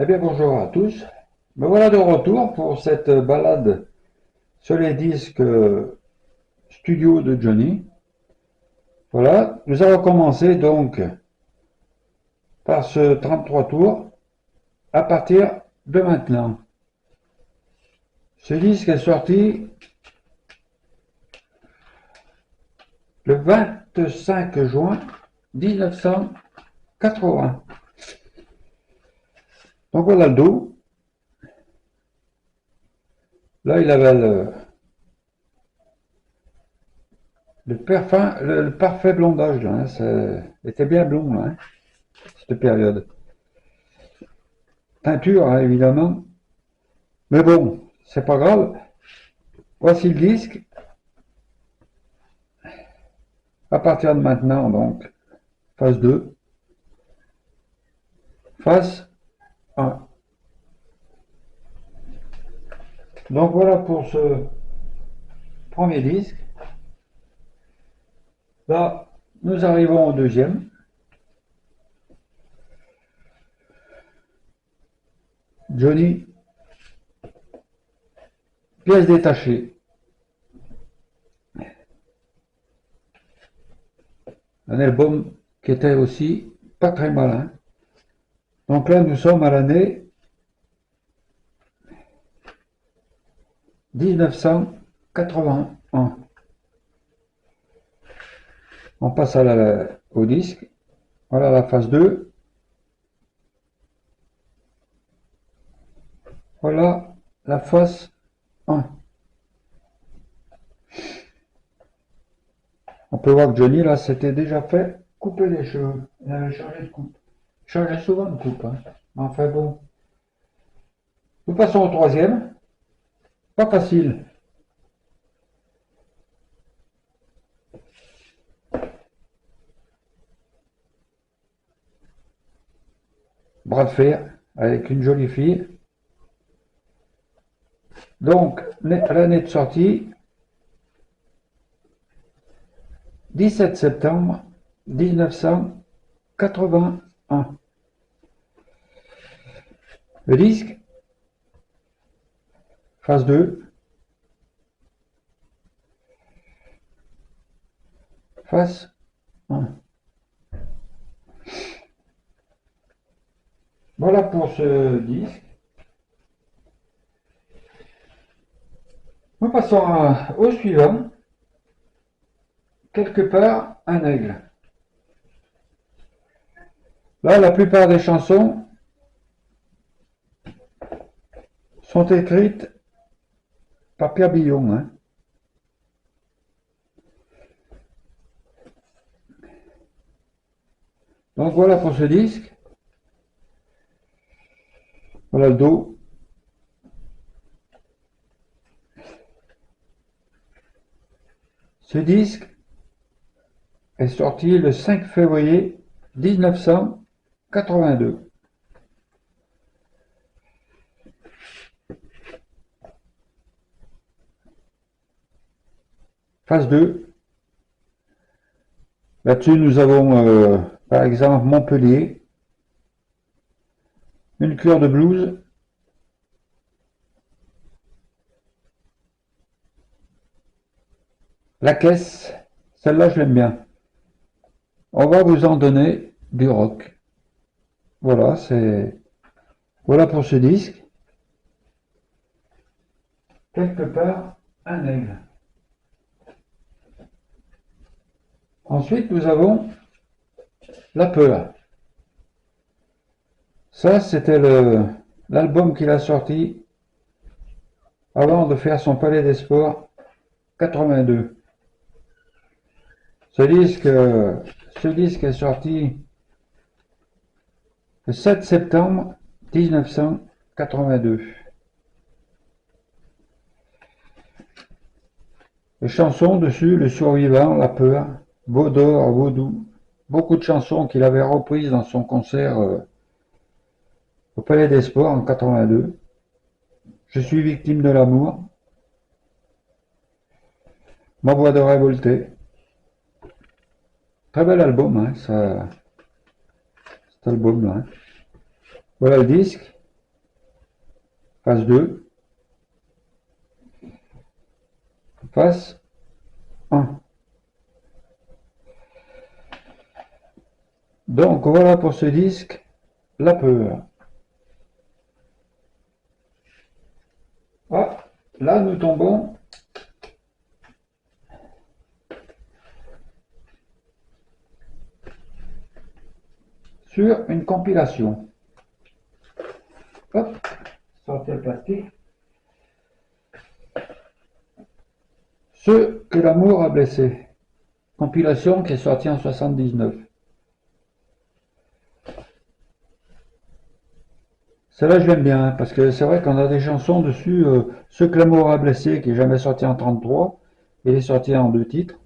Eh bien bonjour à tous, me voilà de retour pour cette balade sur les disques studio de Johnny. Voilà, nous allons commencer donc par ce 33 tours à partir de maintenant. Ce disque est sorti le 25 juin 1980. Donc voilà le dos. Là il avait le parfait blondage, là, hein. Il était bien blond là, hein, cette période. Teinture, hein, évidemment. Mais bon, c'est pas grave. Voici le disque. À partir de maintenant, donc, phase 2, phase 1. Donc voilà pour ce premier disque. Là, nous arrivons au deuxième. Johnny, pièce détachée. Un album qui était aussi pas très malin. Donc là, nous sommes à l'année 1981. On passe au disque. Voilà la phase 2. Voilà la phase 1. On peut voir que Johnny, là, s'était déjà fait couper les cheveux. Il avait changé de coupe. Il changeait souvent de coupe, hein. Enfin bon. Nous passons au troisième. Pas facile. Bras de fer avec une jolie fille. Donc, l'année de sortie, 17 septembre 1981. Le disque, phase 2, phase 1. Voilà pour ce disque. Nous passons au suivant. Quelque part, un aigle. Là, la plupart des chansons sont écrites par Pierre Billon, hein. Donc voilà pour ce disque. Voilà le dos. Ce disque est sorti le 5 février 1982. Phase 2. Là-dessus, nous avons par exemple Montpellier, une cure de blues, la caisse, celle-là je l'aime bien. On va vous en donner du rock. Voilà, voilà pour ce disque. Quelque part, un aigle. Ensuite, nous avons La Peur. Ça, c'était l'album qu'il a sorti avant de faire son Palais des Sports 82. Ce disque est sorti le 7 septembre 1982. Les chansons dessus, Le Survivant, La Peur, Vaudor, Vaudou, beaucoup de chansons qu'il avait reprises dans son concert au Palais des Sports en 82. Je suis victime de l'amour, Ma voix de révolté. Très bel album, hein, cet album-là. Voilà le disque. Phase 2. Phase 1. Donc voilà pour ce disque, la peur. Ah, là nous tombons sur une compilation. Hop, sortir le plastique. Ce que l'amour a blessé. Compilation qui est sortie en 79. Celle-là, je l'aime bien, parce que c'est vrai qu'on a des chansons dessus, Ce que l'amour a blessé, qui est jamais sorti en 33, il est sorti en 2 titres.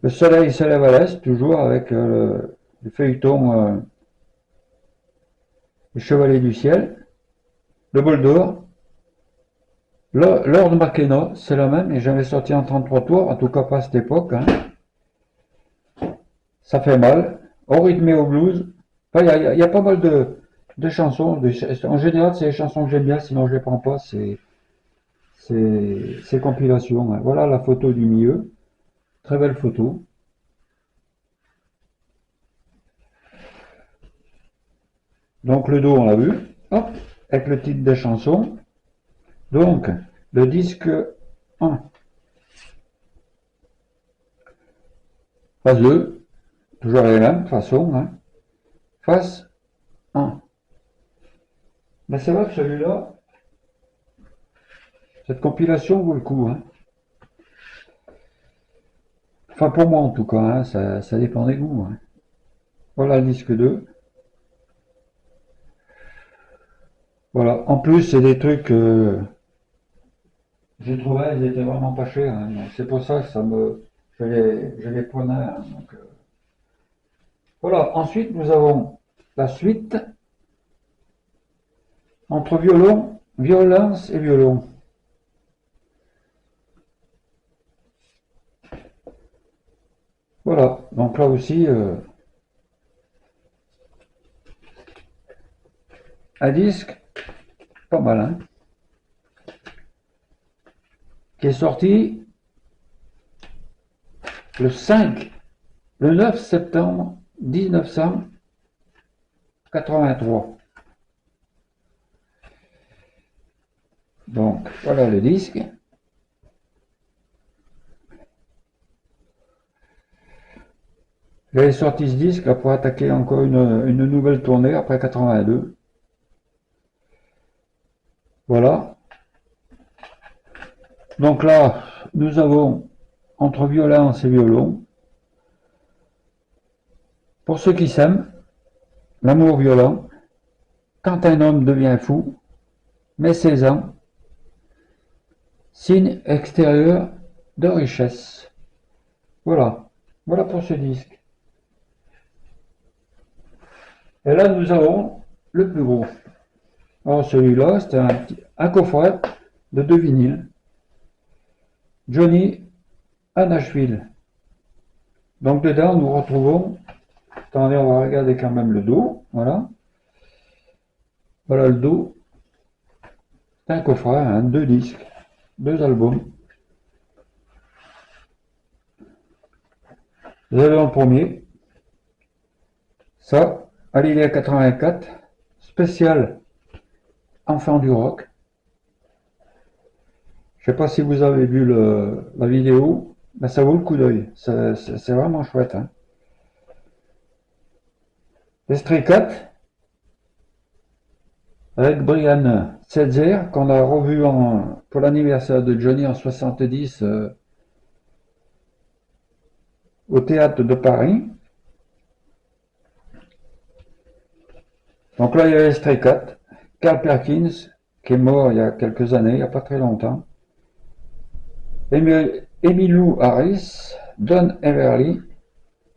Le soleil se lève à l'est, toujours avec le feuilleton Les Chevaliers du Ciel. Le bol d'or. Lord McKenna, c'est la même, il n'est jamais sorti en 33 tours, en tout cas pas à cette époque. Hein. Ça fait mal. Au rythme et au blues. Enfin, il y a pas mal de chansons. En général, c'est les chansons que j'aime bien, sinon je les prends pas. C'est compilation. Hein. Voilà la photo du milieu. Très belle photo. Donc le dos, on l'a vu. Hop, avec le titre des chansons. Donc, le disque 1. Phase 2. Toujours les mêmes façon. Hein. Phase 1. Mais c'est vrai que celui-là, cette compilation vaut le coup. Hein. Enfin, pour moi en tout cas, hein, ça dépend des goûts. Hein. Voilà le disque 2. Voilà. En plus, c'est des trucs j'ai trouvé, ils étaient vraiment pas chers. Hein. C'est pour ça que je les prenais. Hein. Donc, voilà. Ensuite, nous avons la suite entre violon, violence et violon. Voilà. Donc là aussi, un disque, pas mal, hein, qui est sorti le 9 septembre 1983. Donc, voilà le disque. J'avais sorti ce disque là, pour attaquer encore une nouvelle tournée après 82. Voilà. Donc là, nous avons entre violence et violon. Pour ceux qui s'aiment, l'amour violent, quand un homme devient fou, mais 16 ans, signe extérieur de richesse. Voilà. Voilà pour ce disque. Et là, nous avons le plus gros. Alors celui-là, c'était un coffret de 2 vinyles. Johnny à Nashville. Donc dedans, nous retrouvons, attendez, on va regarder quand même le dos, voilà. Voilà le dos. C'est un coffret, hein, 2 disques, 2 albums. Vous avez en premier, ça, Allilia 84, spécial Enfant du rock. Je sais pas si vous avez vu la vidéo, mais ça vaut le coup d'œil. C'est vraiment chouette. Hein. Les Stray Cats, avec Brian Setzer, qu'on a revu pour l'anniversaire de Johnny en 70 au théâtre de Paris. Donc là, il y a les Stray Cats, Carl Perkins, qui est mort il y a quelques années, il n'y a pas très longtemps. Emmylou Harris, Don Everly,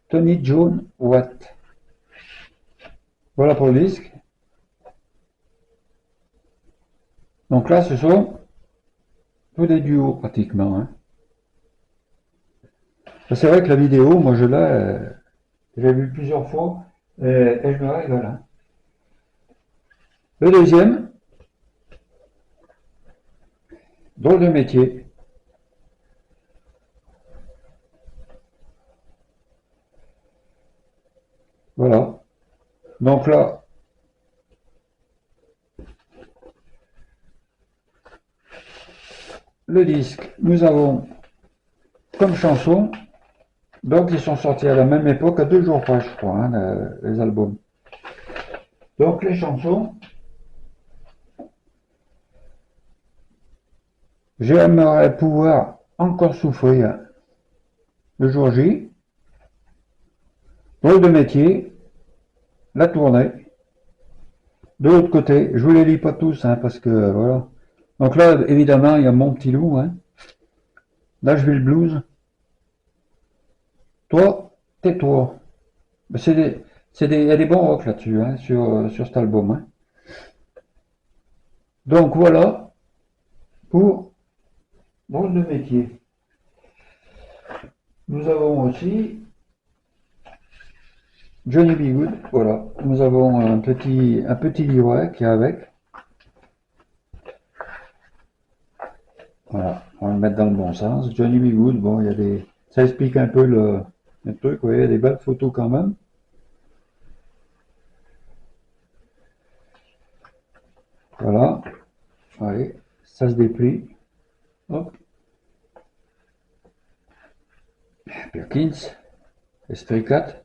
Tony Joe Watt. Voilà pour le disque. Donc là, ce sont tous des duos pratiquement. Hein. C'est vrai que la vidéo, moi je l'ai vue plusieurs fois et je me régale. Hein. Le deuxième, drôle de métier. Voilà. Donc là, le disque, nous avons comme chanson, donc ils sont sortis à la même époque, à 2 jours près, je crois, hein, les albums. Donc les chansons, j'aimerais pouvoir encore souffrir le jour J, drôle de métier, la tournée. De l'autre côté, je vous les lis pas tous, hein, parce que voilà. Donc là, évidemment, il y a Mon Petit Loup, hein, Nashville Blues. Toi, tais-toi. Il y a des bons rock là-dessus, hein, sur cet album, hein. Donc voilà pour drôle de métier. Nous avons aussi Johnny B. Good, voilà. Nous avons un petit livret qui est avec. Voilà, on va le mettre dans le bon sens. Johnny B. Good, bon, il y a des. Ça explique un peu le truc, vous voyez, il y a des belles photos quand même. Voilà. Allez, ça se déplie. Hop. Perkins, Estricat,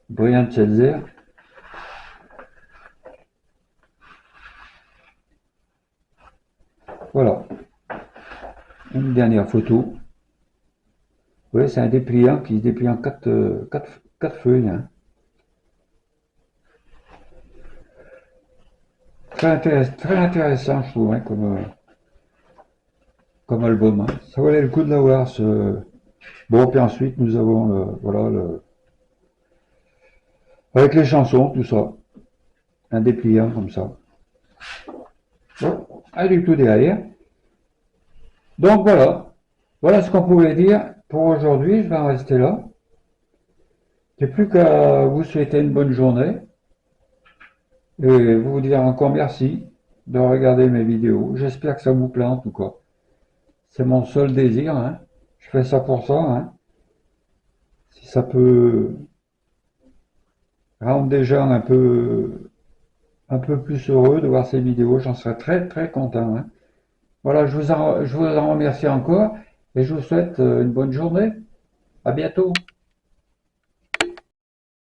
Brian Setzer. Voilà. Une dernière photo. Vous voyez, c'est un dépliant qui se déplie en quatre feuilles, hein. Très intéressant, je trouve, hein, comme album, hein. Ça valait le coup de l'avoir. Bon, puis ensuite, nous avons voilà, avec les chansons, tout ça. Un dépliant comme ça. Bon, un du tout derrière. Donc voilà. Voilà ce qu'on pouvait dire pour aujourd'hui. Je vais en rester là. J'ai plus qu'à vous souhaiter une bonne journée. Et vous dire encore merci de regarder mes vidéos. J'espère que ça vous plaît en tout cas. C'est mon seul désir, hein. Je fais ça pour ça, hein. Si ça peut rendre des gens un peu plus heureux de voir ces vidéos, j'en serais très très content, hein. Voilà, je vous en remercie encore et je vous souhaite une bonne journée. À bientôt.